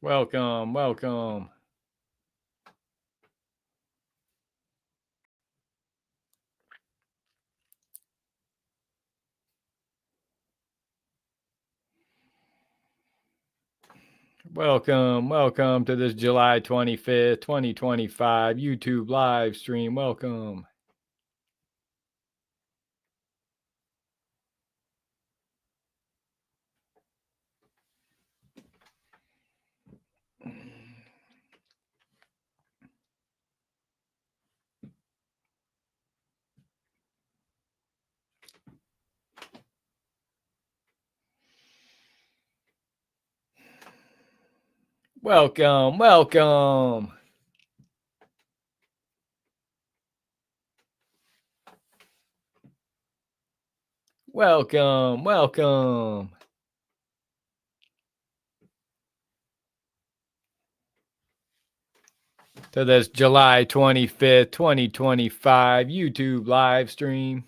Welcome, welcome. Welcome to this July 25th, 2025 YouTube live stream. Welcome. Welcome, welcome. Welcome, welcome. To this July 25th, 2025 YouTube live stream.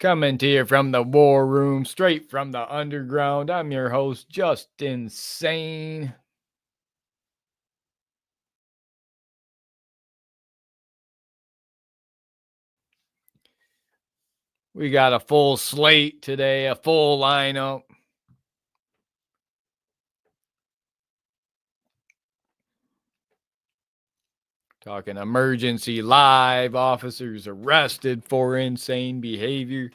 Coming to you from the war room, straight from the underground. I'm your host, Just Insane. We got a full slate today, a full lineup. Talking emergency live, officers arrested for insane behavior.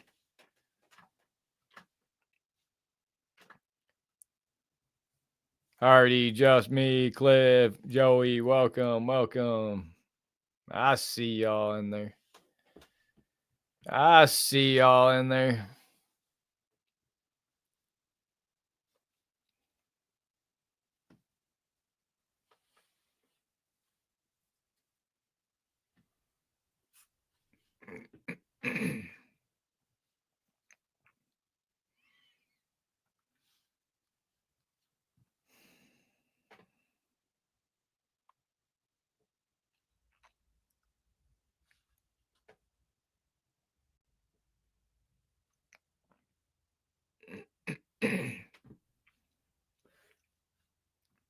Hardy, just me, Cliff, Joey, welcome, welcome. I see y'all in there. I see y'all in there.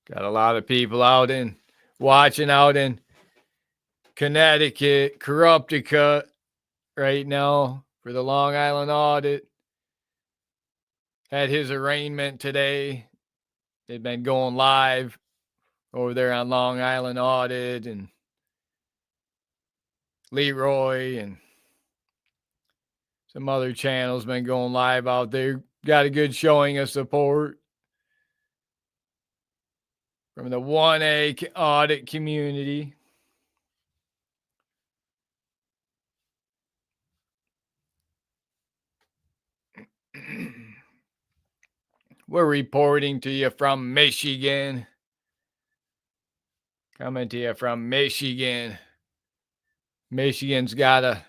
Got a lot of people watching out in Connecticut, Corruptica right now for the Long Island audit. Had his arraignment today. They've been going live over there on Long Island audit, and Leroy and some other channels been going live out there. Got a good showing of support from the 1A audit community. We're reporting to you from Michigan. Coming to you from Michigan. Michigan's got a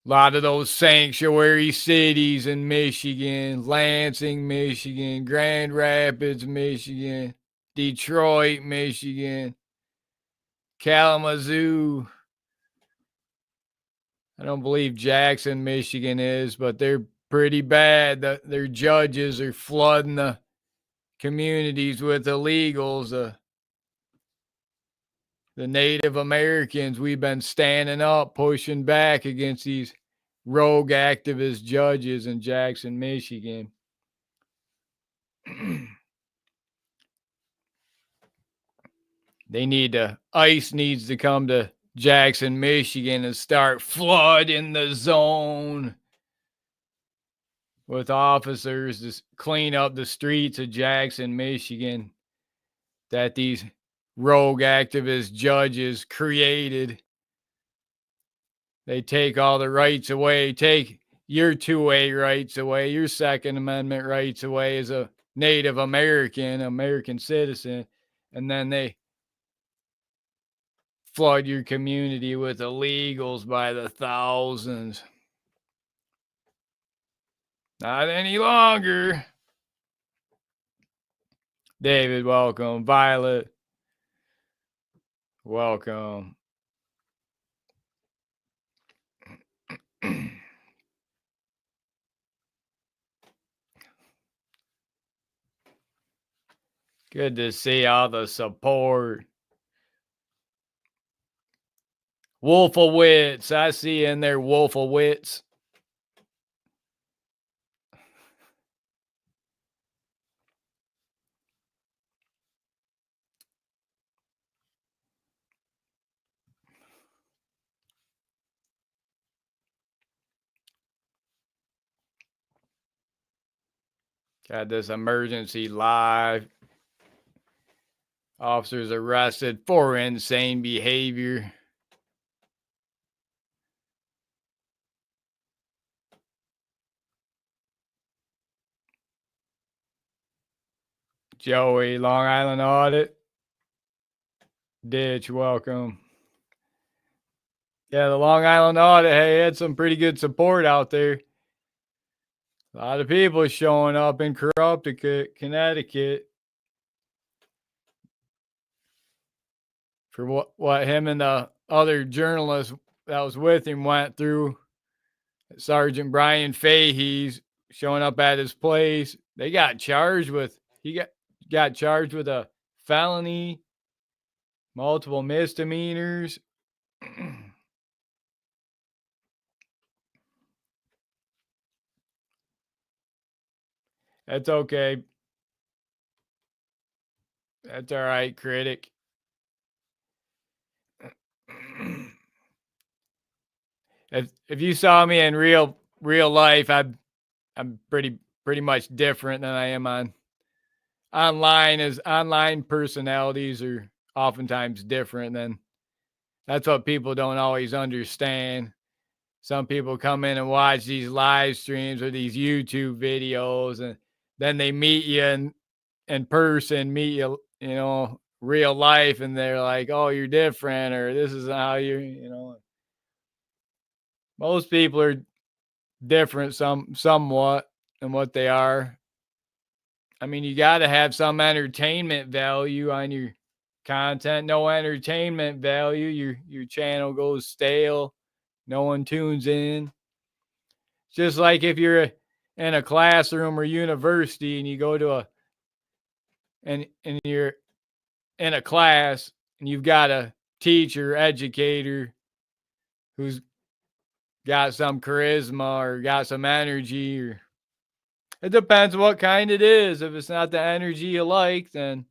lot of those sanctuary cities in Michigan. Lansing, Michigan. Grand Rapids, Michigan. Detroit, Michigan. Kalamazoo. I don't believe Jackson, Michigan is, but they're pretty bad. Their judges are flooding the communities with illegals. The Native Americans, we've been standing up, pushing back against these rogue activist judges in Jackson, Michigan. ICE needs to come to Jackson, Michigan and start flooding the zone with officers to clean up the streets of Jackson, Michigan that these rogue activist judges created. They take all the rights away, take your 2A rights away, your Second Amendment rights away as a Native American citizen, and then they flood your community with illegals by the thousands. Not any longer. David, welcome. Violet, welcome. Good to see all the support. Wolf of Wits. I see you in there, Wolf of Wits. Got this emergency live. Officers arrested for insane behavior. Joey, Long Island audit. Ditch, welcome. Yeah, the Long Island audit, hey, had some pretty good support out there. A lot of people showing up in corrupted Connecticut for what him and the other journalist that was with him went through. Sergeant Brian Fahey's showing up at his place. They got charged with got charged with a felony, multiple misdemeanors. That's okay. That's all right, critic. If you saw me in real life, I'm pretty much different than I am online. As online personalities are oftentimes different than that's what people don't always understand. Some people come in and watch these live streams or these YouTube videos, and then they meet you in person, meet you, real life, and they're like, "Oh, you're different," or "This is how you." Most people are different, somewhat, than what they are. I mean, you got to have some entertainment value on your content. No entertainment value, your channel goes stale. No one tunes in. Just like if you're in a classroom or university and you go to and you're in a class and you've got a teacher, educator who's got some charisma or got some energy, or it depends what kind it is. If it's not the energy you like, then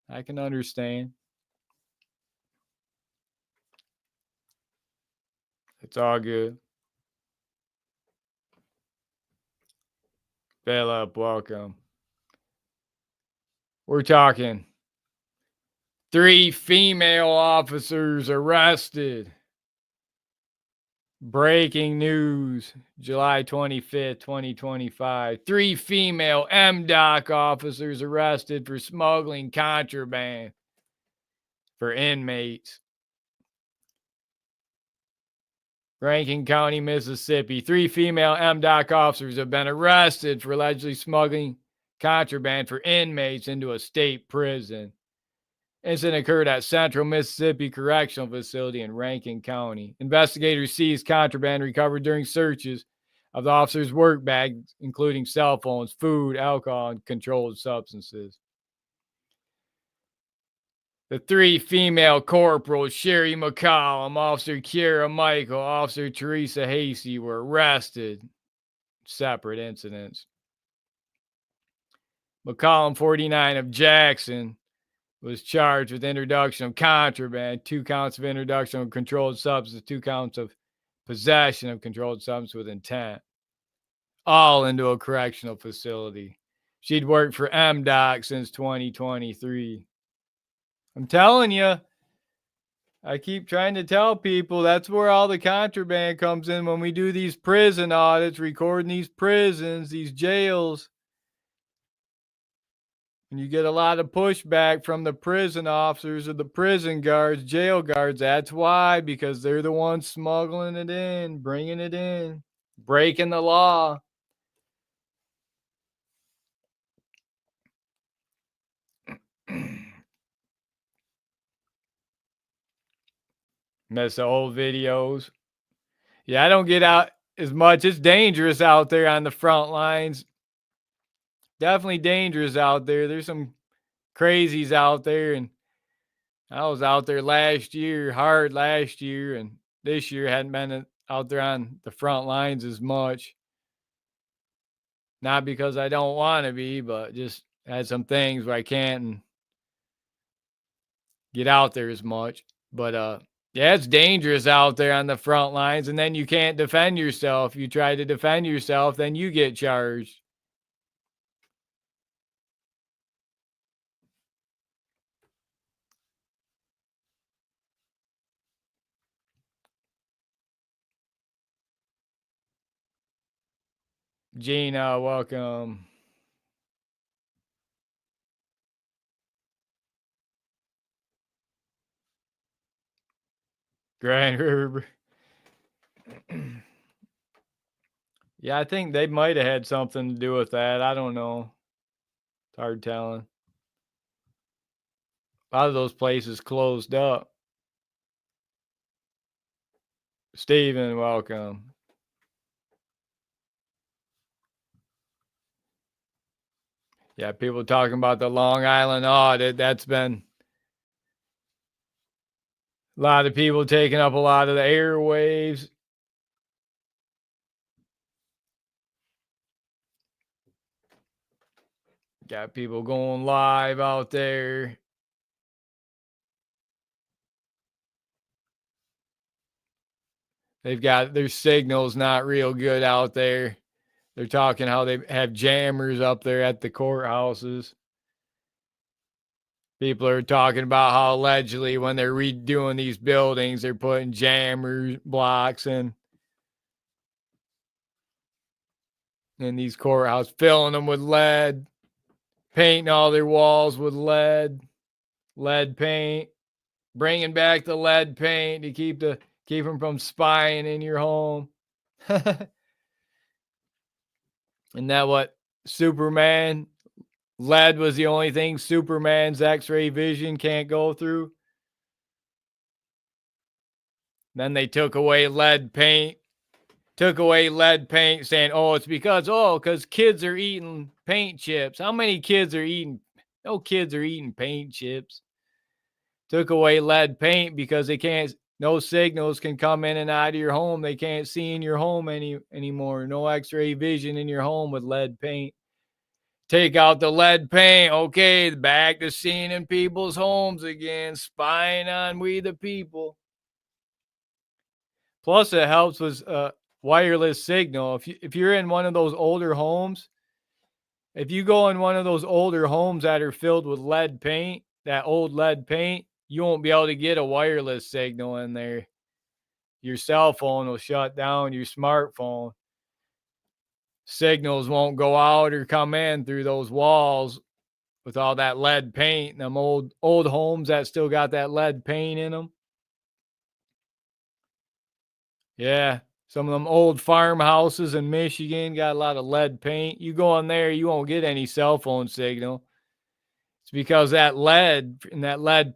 I can understand. It's all good. Philip, welcome. We're talking 3 female officers arrested. Breaking news, July 25th, 2025. 3 female MDOC officers arrested for smuggling contraband for inmates. Rankin County, Mississippi. 3 female MDOC officers have been arrested for allegedly smuggling contraband for inmates into a state prison. Incident occurred at Central Mississippi Correctional Facility in Rankin County. Investigators seized contraband recovered during searches of the officers' work bags, including cell phones, food, alcohol, and controlled substances. The 3 female corporals, Sherry McCollum, Officer Kiera Michael, Officer Teresa Hasty, were arrested. Separate incidents. McCollum, 49, of Jackson, was charged with introduction of contraband, 2 counts of introduction of controlled substance, 2 counts of possession of controlled substance with intent, all into a correctional facility. She'd worked for MDOC since 2023. I'm telling you, I keep trying to tell people that's where all the contraband comes in when we do these prison audits, recording these prisons, these jails. And you get a lot of pushback from the prison officers or the prison guards, jail guards. That's why, because they're the ones smuggling it in, bringing it in, breaking the law. Miss the old videos. Yeah, I don't get out as much. It's dangerous out there on the front lines. Definitely dangerous out there. There's some crazies out there. And I was out there last year, hard last year, and this year hadn't been out there on the front lines as much. Not because I don't want to be, but just had some things where I can't get out there as much. But yeah, it's dangerous out there on the front lines, and then you can't defend yourself. You try to defend yourself, then you get charged. Gina, welcome. Grand River. Yeah, I think they might have had something to do with that. I don't know. It's hard telling. A lot of those places closed up. Steven, welcome. Yeah, people talking about the Long Island audit. That's been a lot of people taking up a lot of the airwaves. Got people going live out there. They've got their signals not real good out there. They're talking how they have jammers up there at the courthouses. People are talking about how allegedly when they're redoing these buildings, they're putting jammers blocks in these courthouses, filling them with lead, painting all their walls with lead paint, bringing back the lead paint to keep them from spying in your home. Isn't that what Superman? Lead was the only thing Superman's X-ray vision can't go through. Then they took away lead paint. Saying, oh, it's because kids are eating paint chips. How many kids are eating? No kids are eating paint chips. Took away lead paint because no signals can come in and out of your home. They can't see in your home anymore. No X-ray vision in your home with lead paint. Take out the lead paint. Okay, back to seeing in people's homes again, spying on we the people. Plus, it helps with wireless signal. If you're in one of those older homes, if you go in one of those older homes that are filled with lead paint, that old lead paint, you won't be able to get a wireless signal in there. Your cell phone will shut down, your smartphone. Signals won't go out or come in through those walls with all that lead paint. Them old homes that still got that lead paint in them. Yeah. Some of them old farmhouses in Michigan got a lot of lead paint. You go in there, you won't get any cell phone signal. It's because that lead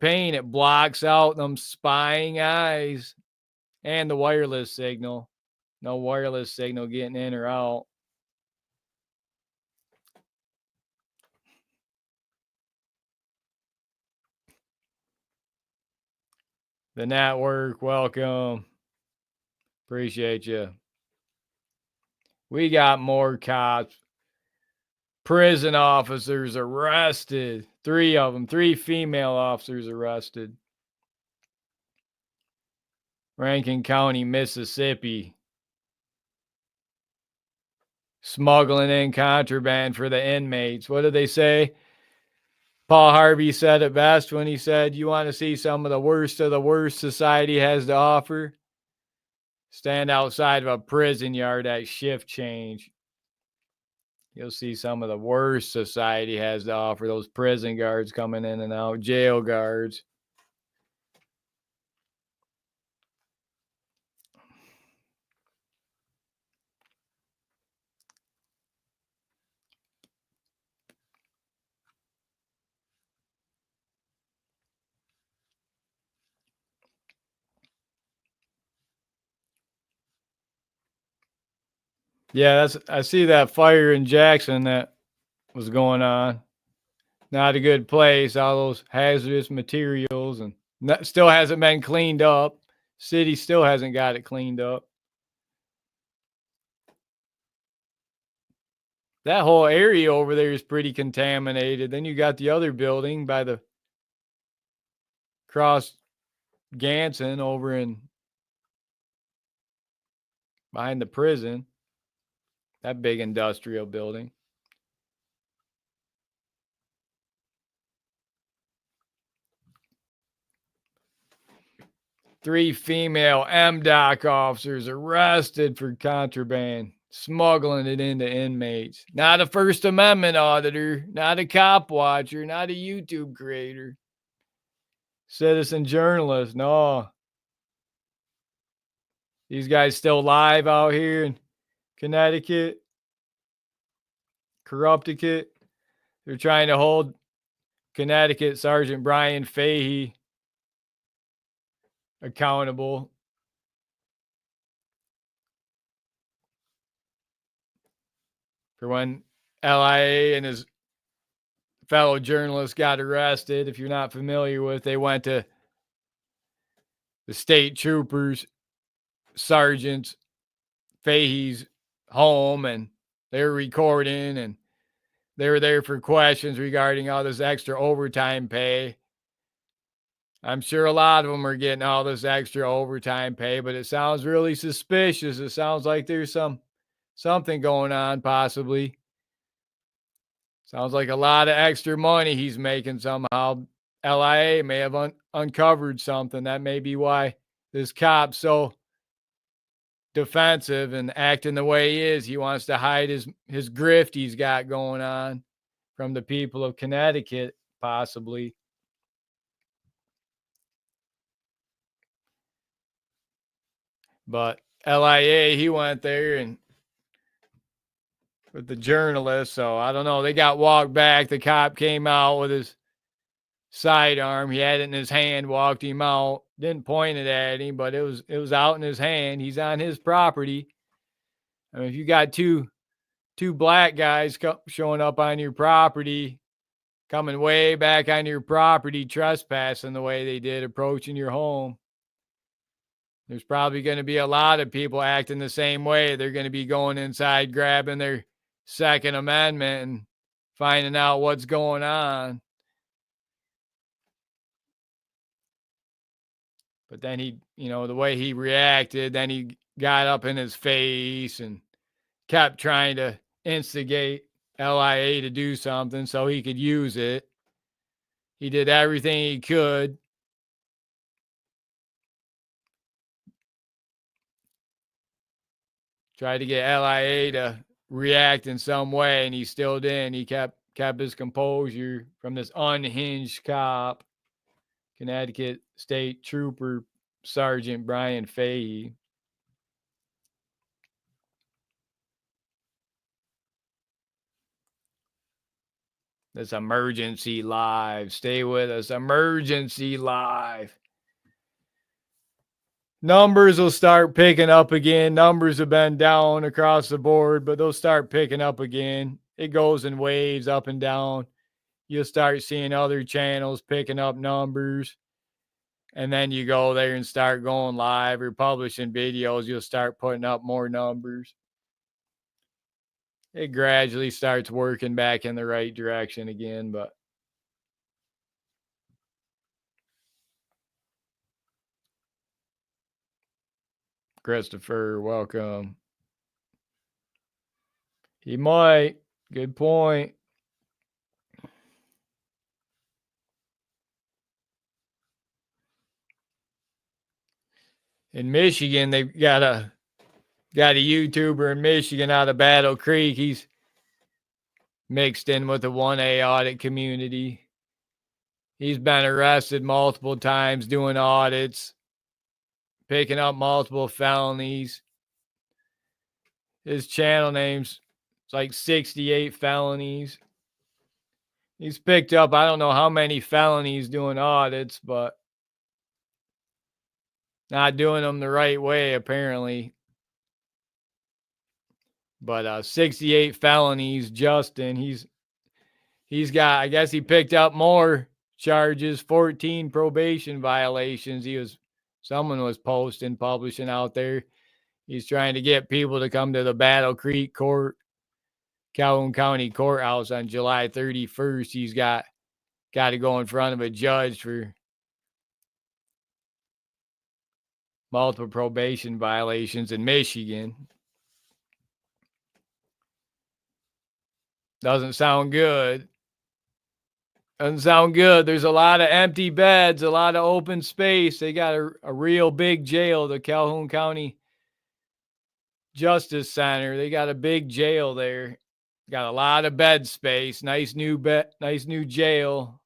paint, it blocks out them spying eyes and the wireless signal. No wireless signal getting in or out. The network, welcome. Appreciate you. We got more cops. Prison officers arrested. 3 of them, 3 female officers arrested. Rankin County, Mississippi. Smuggling in contraband for the inmates. What did they say? Paul Harvey said it best when he said, you want to see some of the worst society has to offer? Stand outside of a prison yard at shift change. You'll see some of the worst society has to offer. Those prison guards coming in and out, jail guards. Yeah, I see that fire in Jackson that was going on. Not a good place. All those hazardous materials and still hasn't been cleaned up. City still hasn't got it cleaned up. That whole area over there is pretty contaminated. Then you got the other building by the Cross Ganson over in behind the prison. That big industrial building. Three female MDOC officers arrested for contraband, smuggling it into inmates. Not a First Amendment auditor, not a cop watcher, not a YouTube creator. Citizen journalist, no. These guys still live out here in Connecticut, Corrupticate. They're trying to hold Connecticut Sergeant Brian Fahey accountable for when LIA and his fellow journalists got arrested. If you're not familiar with, they went to the state troopers, Sergeant Fahey's home, and they were recording, and they were there for questions regarding all this extra overtime pay. I'm sure a lot of them are getting all this extra overtime pay, but it sounds really suspicious. It sounds like there's something going on, possibly. Sounds like a lot of extra money he's making somehow. LIA may have uncovered something. That may be why this cop's so defensive and acting the way he is. He wants to hide his grift he's got going on from the people of Connecticut, possibly. But LIA, he went there and with the journalist, so I don't know. They got walked back. The cop came out with his sidearm. He had it in his hand, walked him out. Didn't point it at him, but it was out in his hand. He's on his property. I mean, if you got two black guys showing up on your property, coming way back on your property, trespassing the way they did, approaching your home, there's probably going to be a lot of people acting the same way. They're going to be going inside, grabbing their Second Amendment and finding out what's going on. But then he, the way he reacted, then he got up in his face and kept trying to instigate LIA to do something so he could use it. He did everything he could. Tried to get LIA to react in some way, and he still didn't. He kept his composure from this unhinged cop, Connecticut State Trooper Sergeant Brian Fahey. This Emergency Live. Stay with us. Emergency Live. Numbers will start picking up again. Numbers have been down across the board, but they'll start picking up again. It goes in waves up and down. You'll start seeing other channels picking up numbers. And then you go there and start going live or publishing videos. You'll start putting up more numbers. It gradually starts working back in the right direction again, but Christopher, welcome. He might. Good point. In Michigan, they've got a YouTuber in Michigan out of Battle Creek. He's mixed in with the 1A audit community. He's been arrested multiple times doing audits, picking up multiple felonies. His channel name's like 68 felonies. He's picked up, I don't know how many felonies doing audits, but not doing them the right way, apparently. But 68 felonies, Justin, he's He's got, I guess he picked up more charges, 14 probation violations. Someone was publishing out there. He's trying to get people to come to the Battle Creek Calhoun County Courthouse on July 31st. He's got to go in front of a judge for multiple probation violations in Michigan. Doesn't sound good. Doesn't sound good. There's a lot of empty beds, a lot of open space. They got a real big jail, the Calhoun County Justice Center. They got a big jail there. Got a lot of bed space. Nice new jail.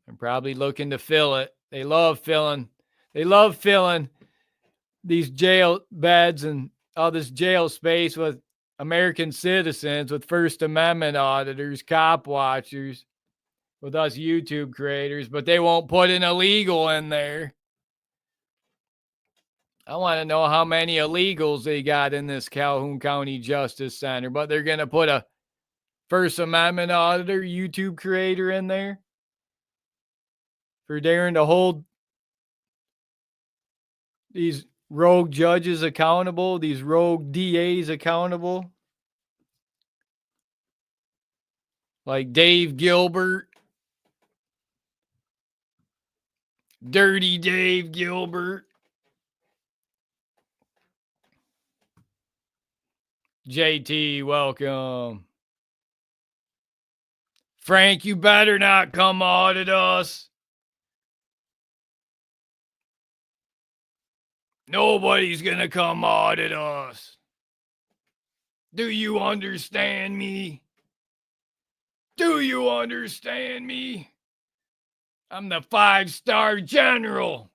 I'm probably looking to fill it. They love filling these jail beds and all this jail space with American citizens, with First Amendment auditors, cop watchers, with us YouTube creators, but they won't put an illegal in there. I want to know how many illegals they got in this Calhoun County Justice Center, but they're going to put a First Amendment auditor, YouTube creator in there for daring to hold these rogue judges accountable, these rogue DAs accountable. Like Dave Gilbert. Dirty Dave Gilbert. JT, welcome. Frank, you better not come audit us. Nobody's gonna come audit us. Do you understand me? Do you understand me? I'm the 5-star general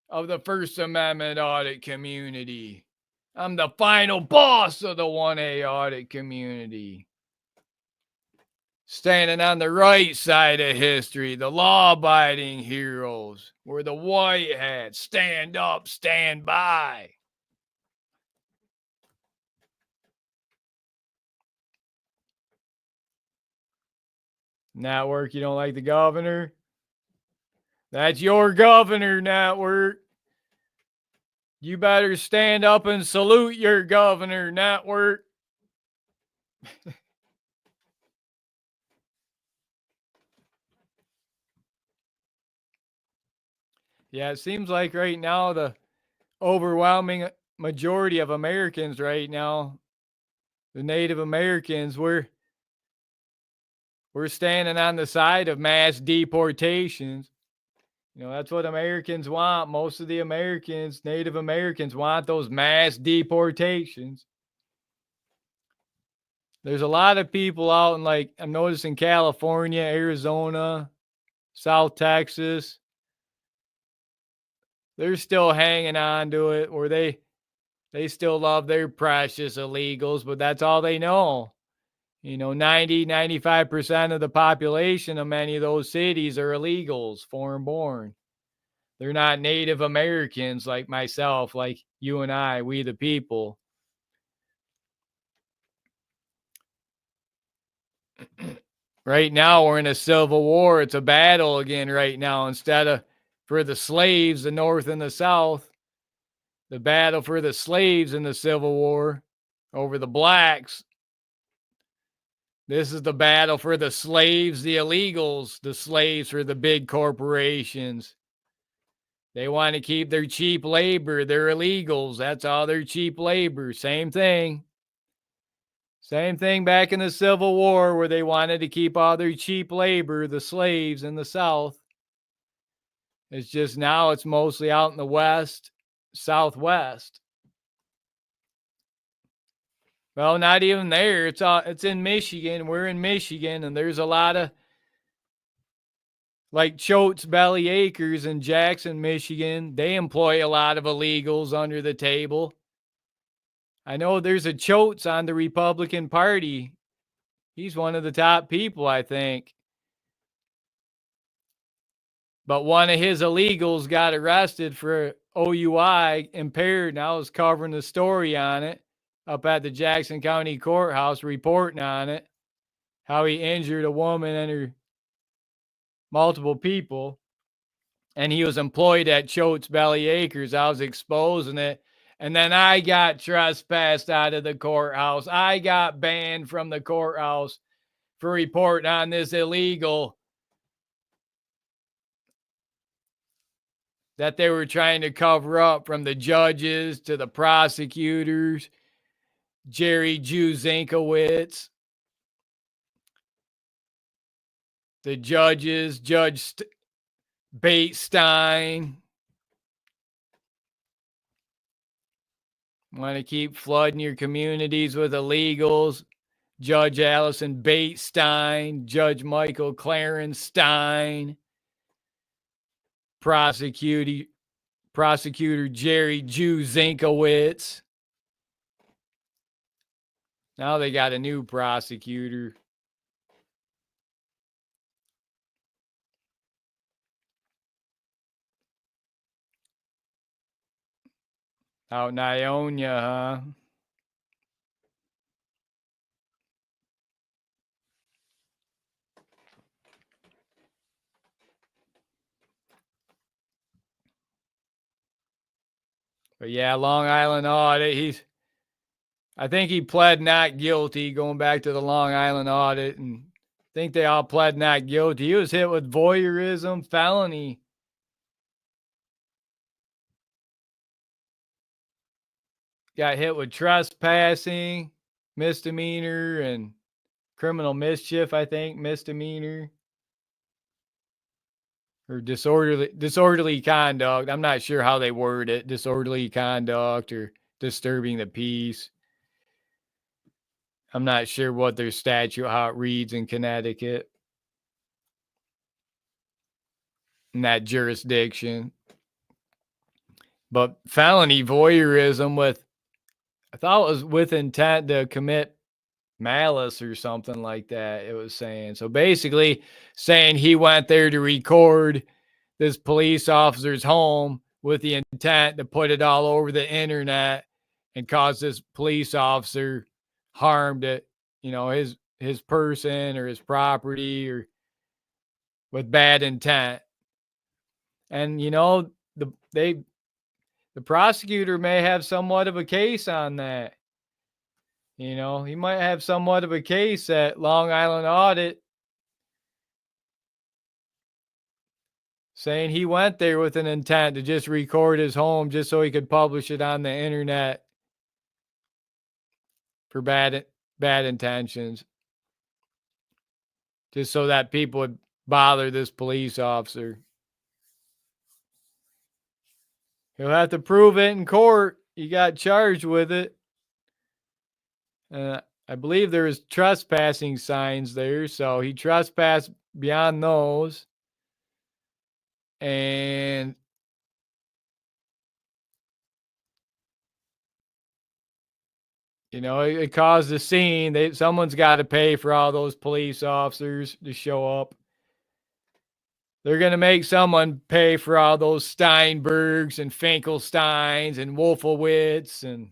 of the First Amendment audit community. I'm the final boss of the 1A audit community. Standing on the right side of history, the law-abiding heroes. We're the white hats. Stand up, stand by. Network, you don't like the governor? That's your governor, Network. You better stand up and salute your governor, Network. Yeah, it seems like right now the overwhelming majority of Americans right now, the Native Americans, we're standing on the side of mass deportations. You know, that's what Americans want. Most of the Americans, Native Americans, want those mass deportations. There's a lot of people out in, like, I'm noticing California, Arizona, South Texas. They're still hanging on to it, or they still love their precious illegals, but that's all they know. You know, 95% of the population of many of those cities are illegals, foreign born. They're not Native Americans like myself, like you and I, we the people. Right now, we're in a civil war. It's a battle again right now. Instead of for the slaves, the North and the South, the battle for the slaves in the Civil War over the blacks. This is the battle for the slaves, the illegals, the slaves for the big corporations. They want to keep their cheap labor. They're illegals. That's all their cheap labor. Same thing. Same thing back in the Civil War where they wanted to keep all their cheap labor, the slaves in the South. It's just now it's mostly out in the West, Southwest. Well, not even there. It's in Michigan. We're in Michigan, and there's a lot of, like, Choate's Belly Acres in Jackson, Michigan. They employ a lot of illegals under the table. I know there's a Choate's on the Republican Party. He's one of the top people, I think. But one of his illegals got arrested for OUI, impaired, and I was covering the story on it up at the Jackson County Courthouse, reporting on it. how he injured a woman and her multiple people. And he was employed at Choate's Belly Acres. I was exposing it. And then I got trespassed out of the courthouse. I got banned from the courthouse for reporting on this illegal that they were trying to cover up, from the judges to the prosecutors, Jerry Zinkowitz, the judges, Judge Bates Stein. Want to keep flooding your communities with illegals. Judge Allison Bates Stein, Judge Michael Clarence Stein, Prosecutor Jerry Zinkowitz. Now they got a new prosecutor. Out in Ionia, huh? But yeah, Long Island audit. I think he pled not guilty, going back to the Long Island audit, and I think they all pled not guilty. He was hit with voyeurism, felony. Got hit with trespassing, misdemeanor, and criminal mischief, I think, misdemeanor. Or disorderly conduct. I'm not sure how they word it. Disorderly conduct or disturbing the peace. I'm not sure what their statute, how it reads in Connecticut, in that jurisdiction. But felony voyeurism with, I thought it was with intent to commit malice or something like that, it was saying. So basically saying he went there to record this police officer's home with the intent to put it all over the internet and cause this police officer harm to, his person or his property, or with bad intent. And the prosecutor may have somewhat of a case on that. He might have somewhat of a case at Long Island audit, saying he went there with an intent to just record his home just so he could publish it on the internet for bad intentions, just so that people would bother this police officer. He'll have to prove it in court. He got charged with it. I believe there was trespassing signs there, so he trespassed beyond those. And it caused a scene. Someone's got to pay for all those police officers to show up. They're going to make someone pay for all those Steinbergs and Finkelsteins and Wolfowitz and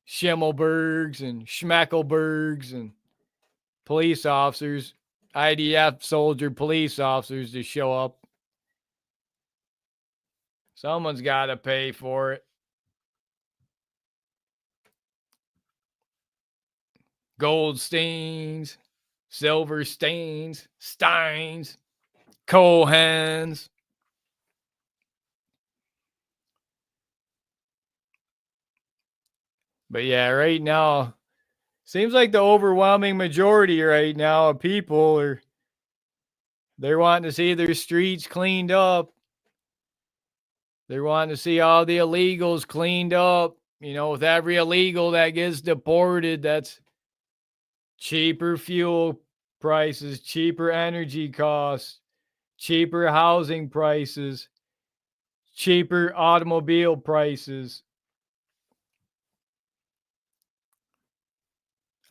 Schimmelbergs and Schmeckelbergs and police officers, IDF soldier police officers, to show up. Someone's got to pay for it. Goldsteins, Silversteins, Steins, Cohens. But yeah, right now, seems like the overwhelming majority right now of people they're wanting to see their streets cleaned up. They're wanting to see all the illegals cleaned up. With every illegal that gets deported, that's cheaper fuel prices, cheaper energy costs, cheaper housing prices, cheaper automobile prices.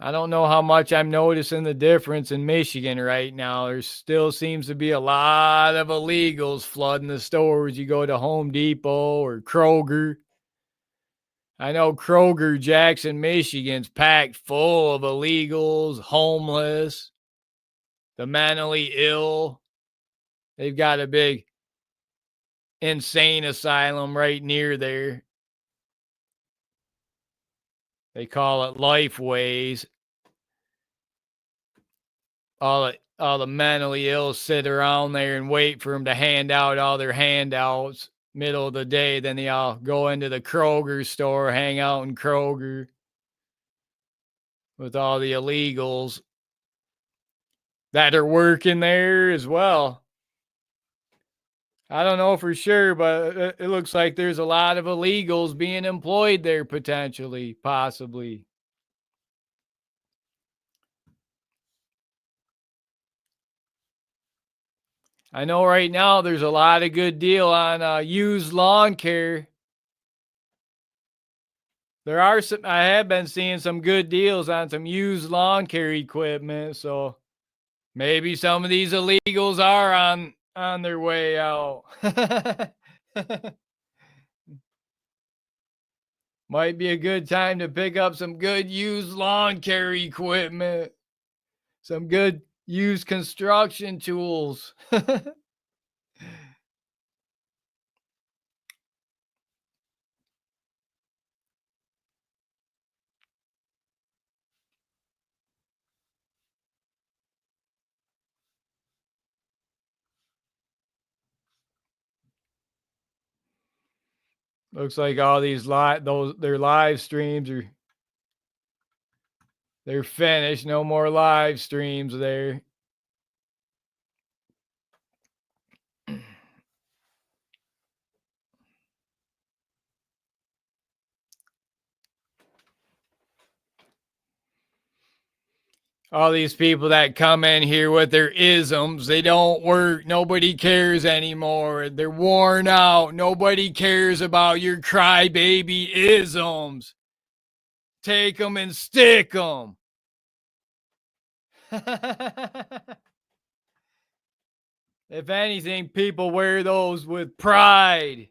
I don't know how much I'm noticing the difference in Michigan right now. There still seems to be a lot of illegals flooding the stores. You go to Home Depot or Kroger. I know Kroger, Jackson, Michigan's packed full of illegals, homeless, the mentally ill. They've got a big insane asylum right near there. They call it Lifeways. All the mentally ill sit around there and wait for them to hand out all their handouts middle of the day. Then they all go into the Kroger store, hang out in Kroger with all the illegals that are working there as well. I don't know for sure, but it looks like there's a lot of illegals being employed there potentially, possibly. I know right now there's a lot of good deal on used lawn care. There are some. I have been seeing some good deals on some used lawn care equipment, so maybe some of these illegals are on their way out. Might be a good time to pick up some good used lawn care equipment, some good used construction tools. Looks like all these their live streams they're finished. No more live streams there. All these people that come in here with their isms, they don't work. Nobody cares anymore. They're worn out. Nobody cares about your crybaby isms. Take them and stick them. If anything, people wear those with pride.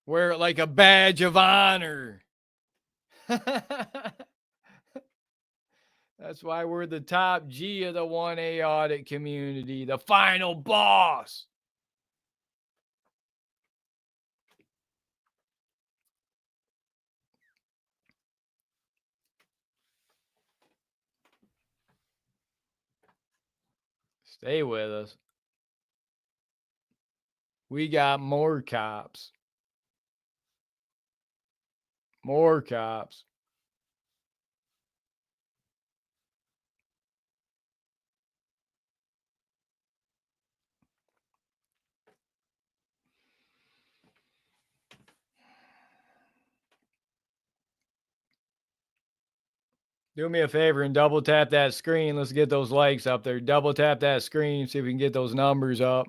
Wear it like a badge of honor. That's why we're the top G of the 1A audit community, the final boss. Stay with us. We got more cops. More cops. Do me a favor and double tap that screen. Let's get those likes up there. Double tap that screen, see if we can get those numbers up.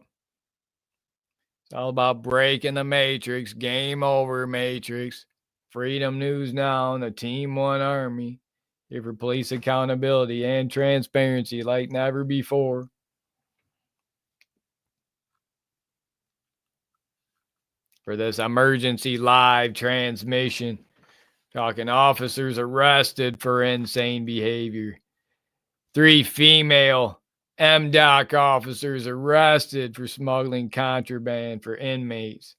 It's all about breaking the matrix. Game over, matrix. Freedom News Now and the Team One Army. Here for police accountability and transparency like never before. For this emergency live transmission. Talking officers arrested for insane behavior. 3 female MDOC officers arrested for smuggling contraband for inmates.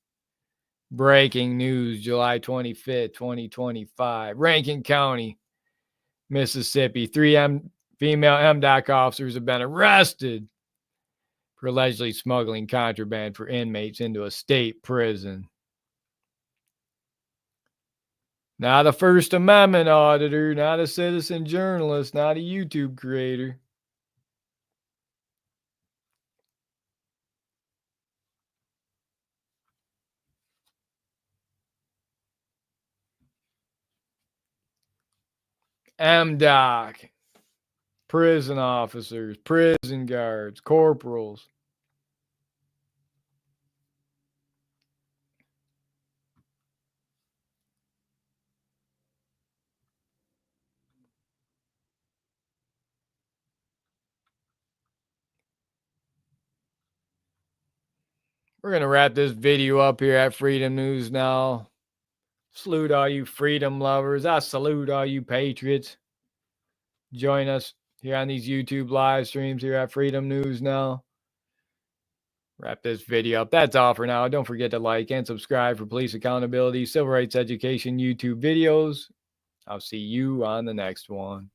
Breaking news, July 25th, 2025. Rankin County, Mississippi. 3 female MDOC officers have been arrested for allegedly smuggling contraband for inmates into a state prison. Not a First Amendment auditor, not a citizen journalist, not a YouTube creator. MDOC, prison officers, prison guards, corporals. We're going to wrap this video up here at Freedom News Now. Salute all you freedom lovers. I salute all you patriots. Join us here on these YouTube live streams here at Freedom News Now. Wrap this video up. That's all for now. Don't forget to like and subscribe for police accountability, civil rights education YouTube videos. I'll see you on the next one.